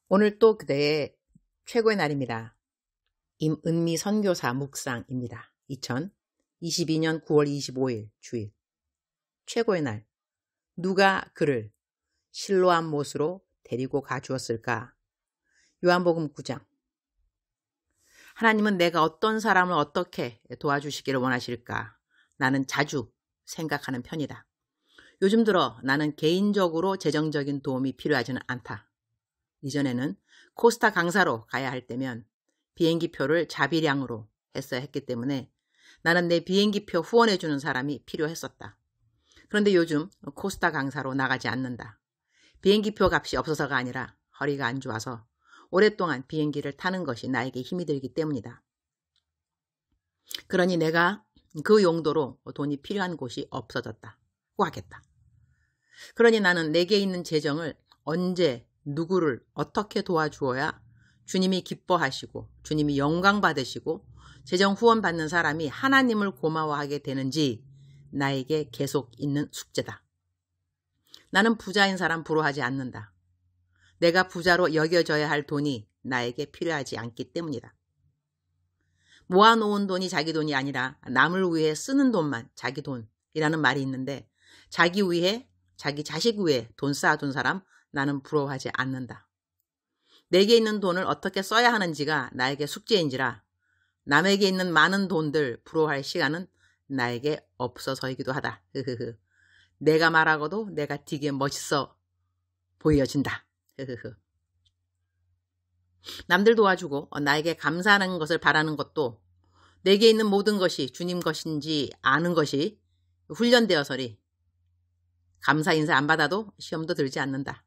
오늘 또 그대의 최고의 날입니다. 임은미 선교사 묵상입니다. 2022년 9월 25일 주일. 최고의 날. 누가 그를 실로암 못으로 데리고 가주었을까? 요한복음 9장. 하나님은 내가 어떤 사람을 어떻게 도와주시기를 원하실까? 나는 자주 생각하는 편이다. 요즘 들어 나는 개인적으로 재정적인 도움이 필요하지는 않다. 이전에는 코스타 강사로 가야 할 때면 비행기표를 자비량으로 했어야 했기 때문에 나는 내 비행기표 후원해주는 사람이 필요했었다. 그런데 요즘 코스타 강사로 나가지 않는다. 비행기표 값이 없어서가 아니라 허리가 안 좋아서 오랫동안 비행기를 타는 것이 나에게 힘이 들기 때문이다. 그러니 내가 그 용도로 돈이 필요한 곳이 없어졌다고 하겠다. 그러니 나는 내게 있는 재정을 언제 누구를 어떻게 도와주어야 주님이 기뻐하시고 주님이 영광 받으시고 재정 후원 받는 사람이 하나님을 고마워하게 되는지 나에게 계속 있는 숙제다. 나는 부자인 사람 부러워하지 않는다. 내가 부자로 여겨져야 할 돈이 나에게 필요하지 않기 때문이다. 모아놓은 돈이 자기 돈이 아니라 남을 위해 쓰는 돈만 자기 돈이라는 말이 있는데 자기 위해 자기 자식 위해 돈 쌓아둔 사람 나는 부러워하지 않는다. 내게 있는 돈을 어떻게 써야 하는지가 나에게 숙제인지라 남에게 있는 많은 돈들 부러워할 시간은 나에게 없어서이기도 하다. 내가 말하고도 내가 되게 멋있어 보여진다. 남들 도와주고 나에게 감사하는 것을 바라는 것도 내게 있는 모든 것이 주님 것인지 아는 것이 훈련되어서리 감사 인사 안 받아도 시험도 들지 않는다.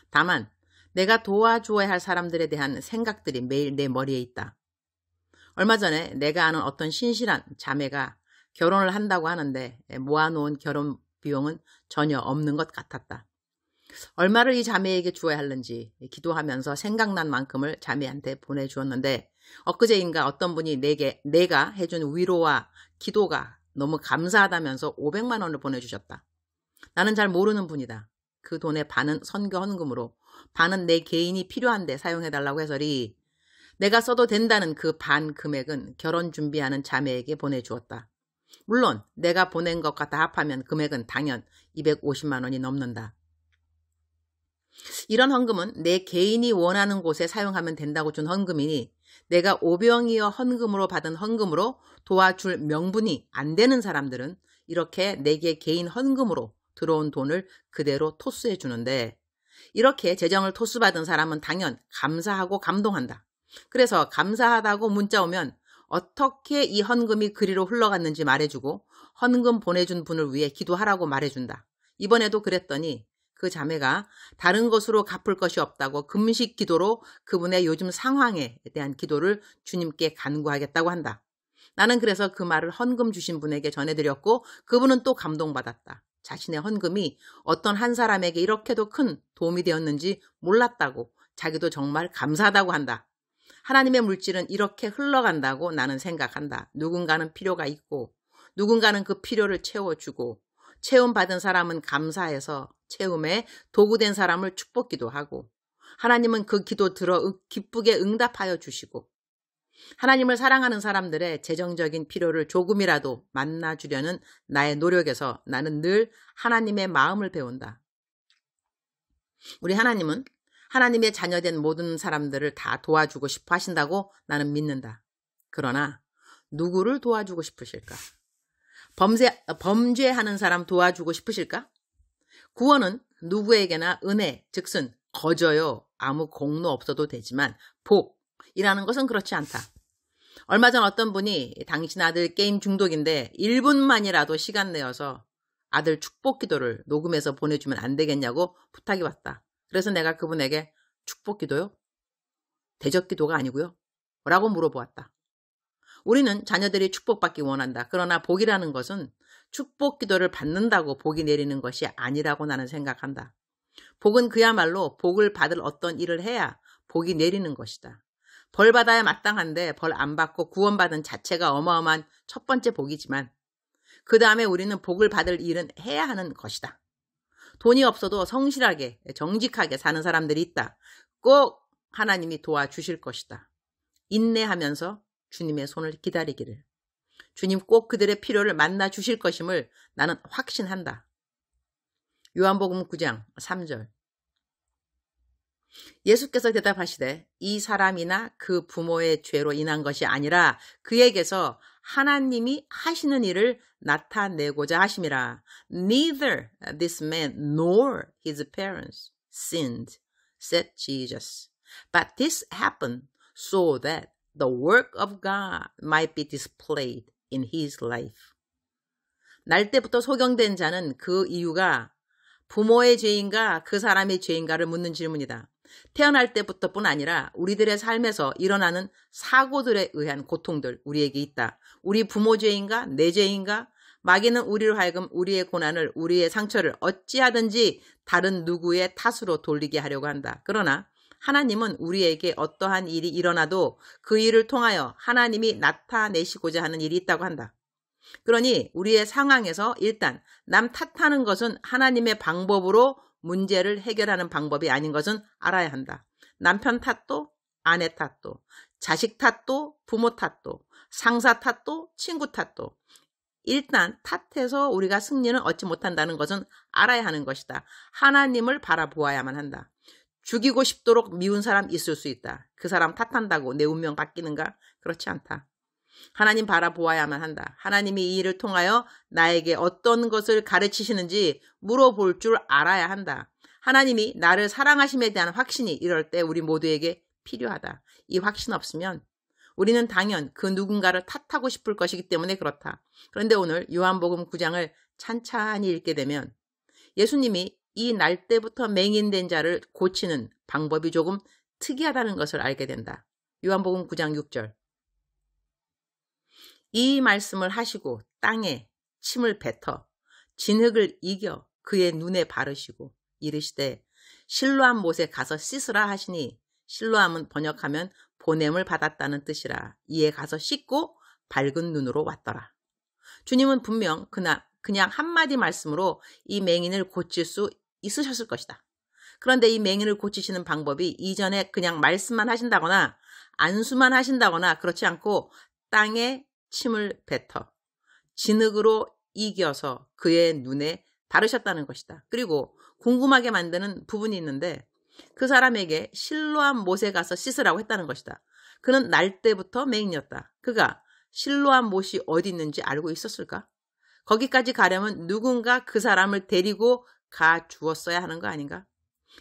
다만 내가 도와주어야 할 사람들에 대한 생각들이 매일 내 머리에 있다. 얼마 전에 내가 아는 어떤 신실한 자매가 결혼을 한다고 하는데 모아놓은 결혼 비용은 전혀 없는 것 같았다. 얼마를 이 자매에게 주어야 하는지 기도하면서 생각난 만큼을 자매한테 보내주었는데 엊그제인가 어떤 분이 내가 해준 위로와 기도가 너무 감사하다면서 500만 원을 보내주셨다. 나는 잘 모르는 분이다. 그 돈의 반은 선교 헌금으로 반은 내 개인이 필요한데 사용해달라고 해서리 내가 써도 된다는 그 반 금액은 결혼 준비하는 자매에게 보내주었다. 물론 내가 보낸 것과 다 합하면 금액은 당연 250만 원이 넘는다. 이런 헌금은 내 개인이 원하는 곳에 사용하면 된다고 준 헌금이니 내가 오병이어 헌금으로 받은 헌금으로 도와줄 명분이 안 되는 사람들은 이렇게 내게 개인 헌금으로 들어온 돈을 그대로 토스해 주는데 이렇게 재정을 토스받은 사람은 당연 감사하고 감동한다. 그래서 감사하다고 문자 오면 어떻게 이 헌금이 그리로 흘러갔는지 말해주고 헌금 보내준 분을 위해 기도하라고 말해준다. 이번에도 그랬더니 그 자매가 다른 것으로 갚을 것이 없다고 금식 기도로 그분의 요즘 상황에 대한 기도를 주님께 간구하겠다고 한다. 나는 그래서 그 말을 헌금 주신 분에게 전해드렸고 그분은 또 감동받았다. 자신의 헌금이 어떤 한 사람에게 이렇게도 큰 도움이 되었는지 몰랐다고 자기도 정말 감사하다고 한다. 하나님의 물질은 이렇게 흘러간다고 나는 생각한다. 누군가는 필요가 있고 누군가는 그 필요를 채워주고 채움받은 사람은 감사해서 채움에 도구된 사람을 축복기도 하고 하나님은 그 기도 들어 기쁘게 응답하여 주시고 하나님을 사랑하는 사람들의 재정적인 필요를 조금이라도 만나주려는 나의 노력에서 나는 늘 하나님의 마음을 배운다. 우리 하나님은 하나님의 자녀된 모든 사람들을 다 도와주고 싶어 하신다고 나는 믿는다. 그러나 누구를 도와주고 싶으실까? 범죄하는 사람 도와주고 싶으실까? 구원은 누구에게나 은혜, 즉슨 거저요. 아무 공로 없어도 되지만 복이라는 것은 그렇지 않다. 얼마 전 어떤 분이 당신 아들 게임 중독인데 1분만이라도 시간 내어서 아들 축복 기도를 녹음해서 보내주면 안 되겠냐고 부탁이 왔다. 그래서 내가 그분에게 축복 기도요? 대적 기도가 아니고요? 라고 물어보았다. 우리는 자녀들이 축복받기 원한다. 그러나 복이라는 것은 축복 기도를 받는다고 복이 내리는 것이 아니라고 나는 생각한다. 복은 그야말로 복을 받을 어떤 일을 해야 복이 내리는 것이다. 벌 받아야 마땅한데 벌 안 받고 구원받은 자체가 어마어마한 첫 번째 복이지만 그 다음에 우리는 복을 받을 일은 해야 하는 것이다. 돈이 없어도 성실하게 정직하게 사는 사람들이 있다. 꼭 하나님이 도와주실 것이다. 인내하면서 주님의 손을 기다리기를. 주님 꼭 그들의 필요를 만나 주실 것임을 나는 확신한다. 요한복음 9장 3절. 예수께서 대답하시되 이 사람이나 그 부모의 죄로 인한 것이 아니라 그에게서 하나님이 하시는 일을 나타내고자 하심이라. Neither this man nor his parents sinned, said Jesus. But this happened so that the work of God might be displayed in his life. 날 때부터 소경된 자는 그 이유가 부모의 죄인가 그 사람의 죄인가를 묻는 질문이다. 태어날 때부터뿐 아니라 우리들의 삶에서 일어나는 사고들에 의한 고통들 우리에게 있다. 우리 부모 죄인가 내 죄인가? 마귀는 우리로 하여금 우리의 고난을 우리의 상처를 어찌하든지 다른 누구의 탓으로 돌리게 하려고 한다. 그러나 하나님은 우리에게 어떠한 일이 일어나도 그 일을 통하여 하나님이 나타내시고자 하는 일이 있다고 한다. 그러니 우리의 상황에서 일단 남 탓하는 것은 하나님의 방법으로 문제를 해결하는 방법이 아닌 것은 알아야 한다. 남편 탓도, 아내 탓도, 자식 탓도, 부모 탓도, 상사 탓도, 친구 탓도. 일단 탓해서 우리가 승리는 얻지 못한다는 것은 알아야 하는 것이다. 하나님을 바라보아야만 한다. 죽이고 싶도록 미운 사람 있을 수 있다. 그 사람 탓한다고 내 운명 바뀌는가? 그렇지 않다. 하나님 바라보아야만 한다. 하나님이 이 일을 통하여 나에게 어떤 것을 가르치시는지 물어볼 줄 알아야 한다. 하나님이 나를 사랑하심에 대한 확신이 이럴 때 우리 모두에게 필요하다. 이 확신 없으면 우리는 당연 그 누군가를 탓하고 싶을 것이기 때문에 그렇다. 그런데 오늘 요한복음 9장을 찬찬히 읽게 되면 예수님이 이 날 때부터 맹인된 자를 고치는 방법이 조금 특이하다는 것을 알게 된다. 요한복음 9장 6절. 이 말씀을 하시고 땅에 침을 뱉어 진흙을 이겨 그의 눈에 바르시고 이르시되 실로암 못에 가서 씻으라 하시니 실로암은 번역하면 보냄을 받았다는 뜻이라. 이에 가서 씻고 밝은 눈으로 왔더라. 주님은 분명 그냥 한마디 말씀으로 이 맹인을 고칠 수 있으셨을 것이다. 그런데 이 맹인을 고치시는 방법이 이전에 그냥 말씀만 하신다거나 안수만 하신다거나 그렇지 않고 땅에 침을 뱉어 진흙으로 이겨서 그의 눈에 바르셨다는 것이다. 그리고 궁금하게 만드는 부분이 있는데 그 사람에게 실로암 못에 가서 씻으라고 했다는 것이다. 그는 날 때부터 맹인이었다. 그가 실로암 못이 어디 있는지 알고 있었을까? 거기까지 가려면 누군가 그 사람을 데리고 가 주었어야 하는 거 아닌가?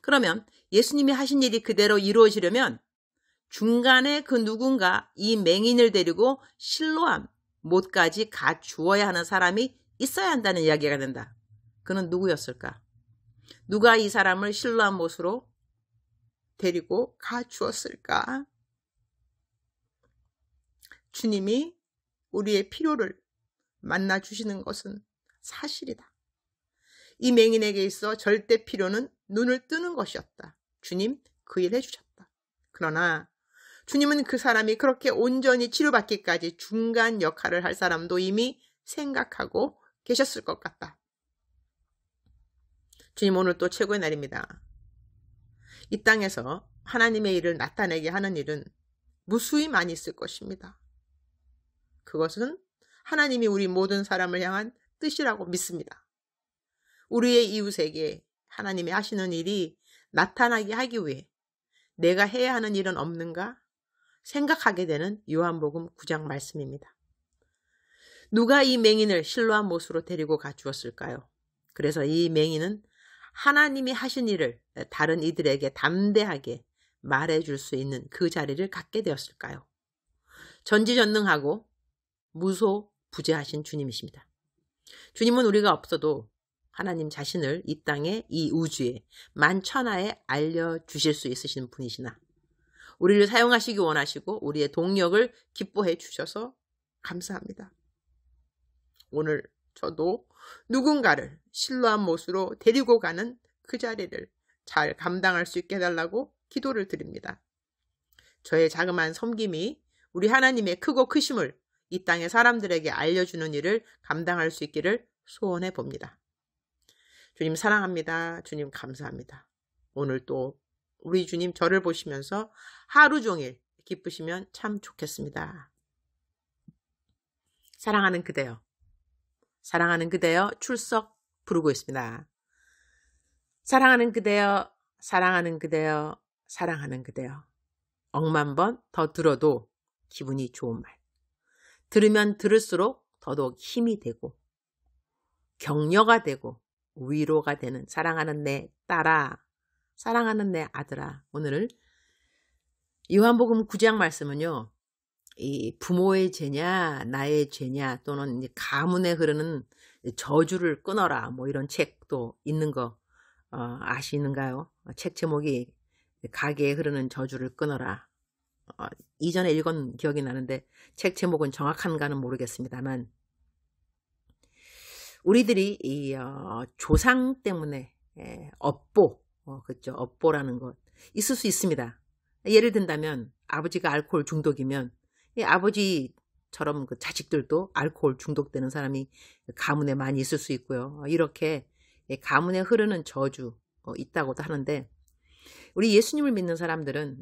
그러면 예수님이 하신 일이 그대로 이루어지려면 중간에 그 누군가 이 맹인을 데리고 실로암 못까지 가 주어야 하는 사람이 있어야 한다는 이야기가 된다. 그는 누구였을까? 누가 이 사람을 실로암 못으로 데리고 가 주었을까? 주님이 우리의 필요를 만나 주시는 것은 사실이다. 이 맹인에게 있어 절대 필요는 눈을 뜨는 것이었다. 주님 그 일 해주셨다. 그러나 주님은 그 사람이 그렇게 온전히 치료받기까지 중간 역할을 할 사람도 이미 생각하고 계셨을 것 같다. 주님 오늘 또 최고의 날입니다. 이 땅에서 하나님의 일을 나타내게 하는 일은 무수히 많이 있을 것입니다. 그것은 하나님이 우리 모든 사람을 향한 뜻이라고 믿습니다. 우리의 이웃에게 하나님이 하시는 일이 나타나게 하기 위해 내가 해야 하는 일은 없는가 생각하게 되는 요한복음 9장 말씀입니다. 누가 이 맹인을 실로암 못으로 데리고 가 주었을까요? 그래서 이 맹인은 하나님이 하신 일을 다른 이들에게 담대하게 말해줄 수 있는 그 자리를 갖게 되었을까요? 전지전능하고 무소부재하신 주님이십니다. 주님은 우리가 없어도 하나님 자신을 이 땅에 이 우주에 만천하에 알려주실 수 있으신 분이시나 우리를 사용하시기 원하시고 우리의 동력을 기뻐해 주셔서 감사합니다. 오늘 저도 누군가를 실로암 못으로 데리고 가는 그 자리를 잘 감당할 수 있게 해달라고 기도를 드립니다. 저의 자그마한 섬김이 우리 하나님의 크고 크심을 이 땅의 사람들에게 알려주는 일을 감당할 수 있기를 소원해 봅니다. 주님 사랑합니다. 주님 감사합니다. 오늘 또 우리 주님 저를 보시면서 하루 종일 기쁘시면 참 좋겠습니다. 사랑하는 그대여, 사랑하는 그대여 출석 부르고 있습니다. 사랑하는 그대여, 사랑하는 그대여, 사랑하는 그대여. 억만 번 더 들어도 기분이 좋은 말. 들으면 들을수록 더더욱 힘이 되고 격려가 되고 위로가 되는 사랑하는 내 딸아, 사랑하는 내 아들아. 오늘 요한복음 9장 말씀은요, 이 부모의 죄냐 나의 죄냐 또는 이제 가문에 흐르는 저주를 끊어라 뭐 이런 책도 있는 거 아시는가요? 책 제목이 가게에 흐르는 저주를 끊어라. 이전에 읽은 기억이 나는데 책 제목은 정확한가는 모르겠습니다만, 우리들이 이 조상 때문에 업보, 그렇죠, 업보라는 것 있을 수 있습니다. 예를 든다면 아버지가 알코올 중독이면 아버지처럼 그 자식들도 알코올 중독되는 사람이 가문에 많이 있을 수 있고요. 이렇게 가문에 흐르는 저주 있다고도 하는데, 우리 예수님을 믿는 사람들은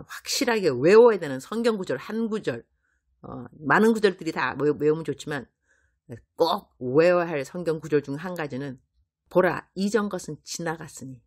확실하게 외워야 되는 성경 구절 한 구절, 많은 구절들이 다 외우면 좋지만 꼭 외워야 할 성경 구절 중 한 가지는 보라 이전 것은 지나갔으니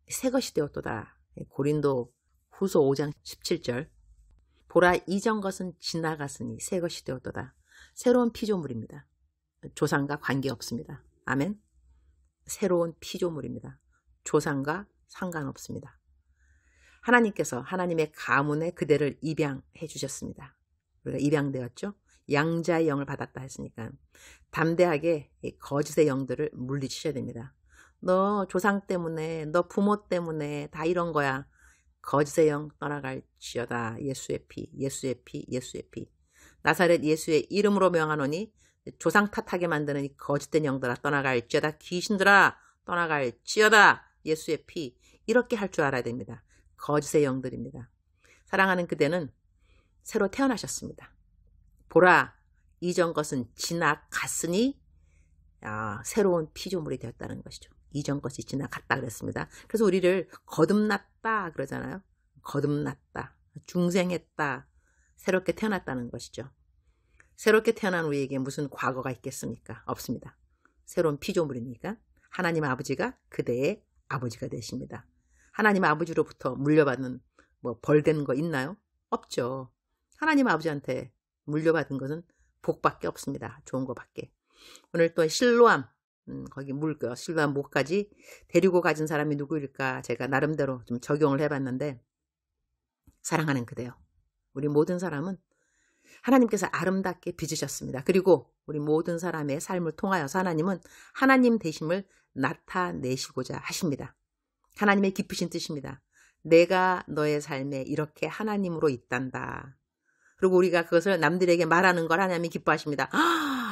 새 것이 되었도다. 고린도 후서 5장 17절. 보라 이전 것은 지나갔으니 새 것이 되었도다. 새로운 피조물입니다. 조상과 관계없습니다. 아멘. 새로운 피조물입니다. 조상과 상관없습니다. 하나님께서 하나님의 가문에 그대를 입양해 주셨습니다. 우리가 입양되었죠. 양자의 영을 받았다 했으니까 담대하게 거짓의 영들을 물리치셔야 됩니다. 너 조상 때문에, 너 부모 때문에 다 이런 거야. 거짓의 영 떠나갈지어다. 예수의 피, 예수의 피, 예수의 피. 나사렛 예수의 이름으로 명하노니 조상 탓하게 만드는 이 거짓된 영들아 떠나갈지어다. 귀신들아 떠나갈지어다. 예수의 피. 이렇게 할 줄 알아야 됩니다. 거짓의 영들입니다. 사랑하는 그대는 새로 태어나셨습니다. 보라 이전 것은 지나갔으니 새로운 피조물이 되었다는 것이죠. 이전 것이 지나갔다 그랬습니다. 그래서 우리를 거듭났다 그러잖아요. 거듭났다, 중생했다, 새롭게 태어났다는 것이죠. 새롭게 태어난 우리에게 무슨 과거가 있겠습니까? 없습니다. 새로운 피조물이니까 하나님 아버지가 그대의 아버지가 되십니다. 하나님 아버지로부터 물려받는 뭐 벌된 거 있나요? 없죠. 하나님 아버지한테 물려받은 것은 복밖에 없습니다. 좋은 거밖에. 오늘 또 실로암, 거기 실로암 목까지 데리고 가진 사람이 누구일까 제가 나름대로 좀 적용을 해봤는데, 사랑하는 그대요. 우리 모든 사람은 하나님께서 아름답게 빚으셨습니다. 그리고 우리 모든 사람의 삶을 통하여서 하나님은 하나님 되심을 나타내시고자 하십니다. 하나님의 깊으신 뜻입니다. 내가 너의 삶에 이렇게 하나님으로 있단다. 그리고 우리가 그것을 남들에게 말하는 걸 하나님이 기뻐하십니다.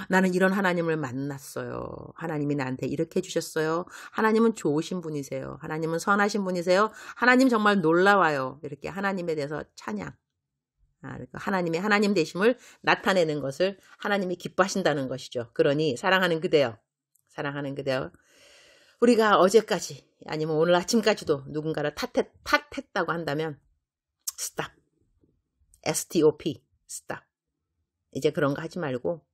나는 이런 하나님을 만났어요. 하나님이 나한테 이렇게 해주셨어요. 하나님은 좋으신 분이세요. 하나님은 선하신 분이세요. 하나님 정말 놀라워요. 이렇게 하나님에 대해서 찬양. 그러니까 하나님의 하나님 되심을 나타내는 것을 하나님이 기뻐하신다는 것이죠. 그러니 사랑하는 그대여, 사랑하는 그대여, 우리가 어제까지 아니면 오늘 아침까지도 누군가를 탓했다고 한다면 stop. STOP. stop. 이제 그런 거 하지 말고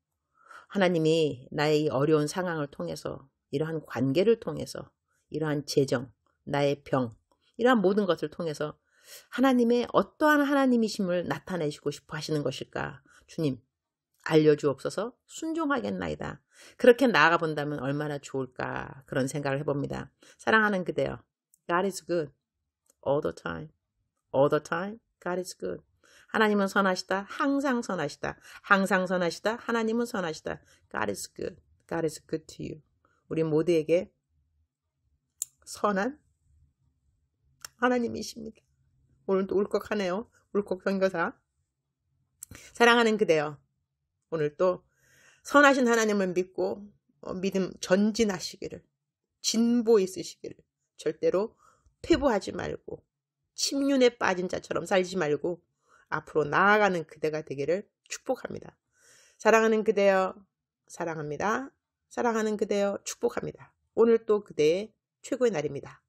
하나님이 나의 이 어려운 상황을 통해서, 이러한 관계를 통해서, 이러한 재정, 나의 병, 이러한 모든 것을 통해서 하나님의 어떠한 하나님이심을 나타내시고 싶어 하시는 것일까? 주님 알려주옵소서. 순종하겠나이다. 그렇게 나아가 본다면 얼마나 좋을까, 그런 생각을 해봅니다. 사랑하는 그대여, God is good all the time. All the time God is good. 하나님은 선하시다. 항상 선하시다. 항상 선하시다. 하나님은 선하시다. God is good. God is good to you. 우리 모두에게 선한 하나님이십니다. 오늘도 울컥하네요. 울컥 선교사. 사랑하는 그대여, 오늘 또 선하신 하나님을 믿고 믿음 전진하시기를, 진보 있으시기를, 절대로 퇴보하지 말고 침륜에 빠진 자처럼 살지 말고 앞으로 나아가는 그대가 되기를 축복합니다. 사랑하는 그대여, 사랑합니다. 사랑하는 그대여, 축복합니다. 오늘 또 그대의 최고의 날입니다.